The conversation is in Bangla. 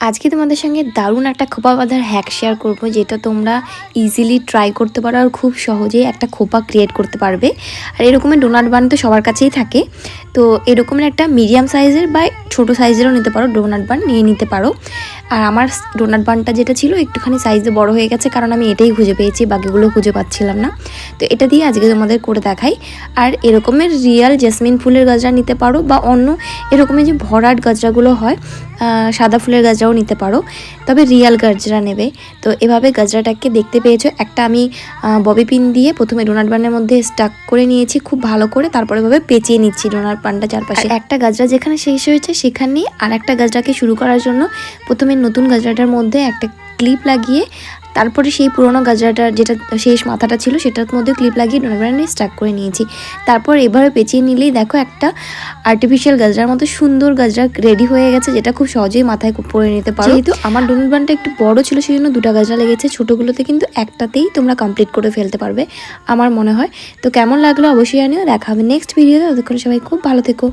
আজকে তোমাদের সঙ্গে দারুণ একটা খোপা বাঁধার হ্যাক শেয়ার করব, যেটা তোমরা ইজিলি ট্রাই করতে পারো আর খুব সহজেই একটা খোপা ক্রিয়েট করতে পারবে। আর এরকমের ডোনাট বান তো সবার কাছেই থাকে, তো এরকমের একটা মিডিয়াম সাইজের বা ছোটো সাইজেরও নিতে পারো, ডোনাট বান নিয়ে নিতে পারো। আর আমার ডোনাট বানটা যেটা ছিল একটুখানি সাইজে বড় হয়ে গেছে, কারণ আমি এটাই খুঁজে পেয়েছি, বাকিগুলো খুঁজে পাচ্ছিলাম না। তো এটা দিয়ে আজকে তোমাদের করে দেখাই। আর এরকমের রিয়াল জেসমিন ফুলের গাজরা নিতে পারো, বা অন্য এরকমের যে ভরাট গাজরাগুলো হয়, সাদা ফুলের গাজরাও নিতে পারো, তবে রিয়াল গাজরা নেবে। তো এভাবে গাজরাটাকে দেখতে পেয়েছো, একটা আমি ববি পিন দিয়ে প্রথমে ডোনাট বানের মধ্যে স্টাক করে নিয়েছি খুব ভালো করে, তারপরে এভাবে পেঁচিয়ে নিচ্ছি ডোনাট বানটা চারপাশে। একটা গাজরা যেখানে শেষ হয়েছে সেখানেই আর একটা গাজরাকে শুরু করার জন্য প্রথমে নতুন গাজরাটার মধ্যে একটা ক্লিপ লাগিয়ে, তারপরে সেই পুরোনো গাজরাটার যেটা শেষ মাথাটা ছিল সেটার মধ্যে ক্লিপ লাগিয়ে ডোনাট বানে স্টাক করে নিয়েছি। তারপর এভাবে পেঁচিয়ে নিলেই দেখো একটা আর্টিফিশিয়াল গাজরার মতো সুন্দর গাজরা রেডি হয়ে গেছে, যেটা খুব সহজেই মাথায় পরে নিতে পারো। যেহেতু আমার ডোনাট বানটা একটু বড় ছিল সেই জন্য দুটা গাজরা লেগেছে, ছোটোগুলোতে কিন্তু একটাতেই তোমরা কমপ্লিট করে ফেলতে পারবে আমার মনে হয়। তো কেমন লাগলো অবশ্যই জানিও, দেখা হবে নেক্সট ভিডিওতে। ততক্ষণ সবাই খুব ভালো থেকো।